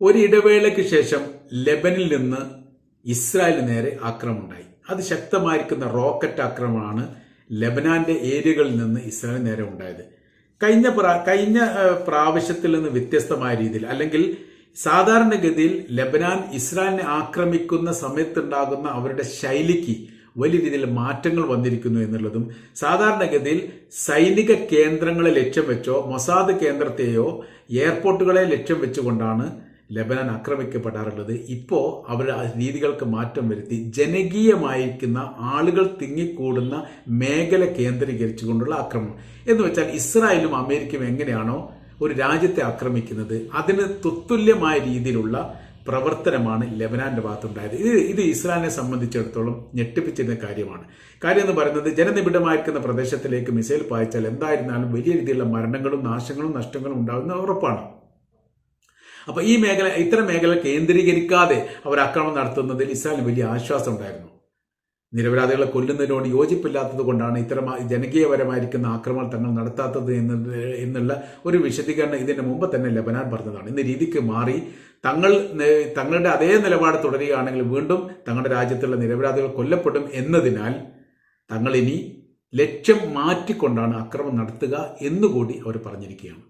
ഒരിടവേളയ്ക്ക് ശേഷം ലെബനിൽ നിന്ന് ഇസ്രായേലിന് നേരെ ആക്രമണമുണ്ടായി. അത് ശക്തമായിരിക്കുന്ന റോക്കറ്റ് ആക്രമണമാണ് ലെബനാന്റെ ഏരിയകളിൽ നിന്ന് ഇസ്രായേലിന് നേരെ ഉണ്ടായത്. കഴിഞ്ഞ പ്രാവശ്യത്തിൽ നിന്ന് വ്യത്യസ്തമായ രീതിയിൽ, അല്ലെങ്കിൽ സാധാരണഗതിയിൽ ലെബനാൻ ഇസ്രായേലിനെ ആക്രമിക്കുന്ന സമയത്തുണ്ടാകുന്ന അവരുടെ ശൈലിക്ക് വലിയ രീതിയിൽ മാറ്റങ്ങൾ വന്നിരിക്കുന്നു എന്നുള്ളതും, സാധാരണഗതിയിൽ സൈനിക കേന്ദ്രങ്ങളെ ലക്ഷ്യം വെച്ചോ മൊസാദ് കേന്ദ്രത്തെയോ എയർപോർട്ടുകളെ ലക്ഷ്യം വെച്ചുകൊണ്ടാണ് ലെബനാൻ ആക്രമിക്കപ്പെടാറുള്ളത്. ഇപ്പോൾ അവരുടെ രീതികൾക്ക് മാറ്റം വരുത്തി ജനകീയമായിരിക്കുന്ന ആളുകൾ തിങ്ങിക്കൂടുന്ന മേഖല കേന്ദ്രീകരിച്ചുകൊണ്ടുള്ള ആക്രമണം എന്ന് വെച്ചാൽ ഇസ്രായേലും അമേരിക്കയും എങ്ങനെയാണോ ഒരു രാജ്യത്തെ ആക്രമിക്കുന്നത് അതിന് തുല്യമായ രീതിയിലുള്ള പ്രവർത്തനമാണ് ലെബനാന്റെ ഭാഗത്തുണ്ടായത്. ഇത് ഇസ്രായേലിനെ സംബന്ധിച്ചിടത്തോളം ഞെട്ടിപ്പിച്ചിരുന്ന കാര്യമാണ്. കാര്യം എന്ന് പറയുന്നത്, ജനനിബിഡമായിരിക്കുന്ന പ്രദേശത്തിലേക്ക് മിസൈൽ പായിച്ചാൽ എന്തായിരുന്നാലും വലിയ രീതിയിലുള്ള മരണങ്ങളും നാശങ്ങളും നഷ്ടങ്ങളും ഉണ്ടാകുന്ന ഉറപ്പാണ്. അപ്പൊ ഇത്തരം മേഖല കേന്ദ്രീകരിക്കാതെ അവർ ആക്രമണം നടത്തുന്നതിൽ ഇസ്രായേലിന് വലിയ ആശ്വാസം ഉണ്ടായിരുന്നു. നിരപരാധികളെ കൊല്ലുന്നതിനോട് യോജിപ്പില്ലാത്തത് കൊണ്ടാണ് ഇത്തരം ജനകീയപരമായിരിക്കുന്ന ആക്രമണം തങ്ങൾ നടത്താത്തത് എന്നുള്ള ഒരു വിശദീകരണം ഇതിന് മുമ്പ് തന്നെ ലെബനാൻ പറഞ്ഞതാണ്. ഇന്ന് രീതിക്ക് മാറി തങ്ങളുടെ അതേ നിലപാട് തുടരുകയാണെങ്കിൽ വീണ്ടും തങ്ങളുടെ രാജ്യത്തുള്ള നിരപരാധികൾ കൊല്ലപ്പെടും എന്നതിനാൽ തങ്ങൾ ഇനി ലക്ഷ്യം മാറ്റിക്കൊണ്ടാണ് ആക്രമണം നടത്തുക എന്നുകൂടി അവർ പറഞ്ഞിരിക്കുകയാണ്.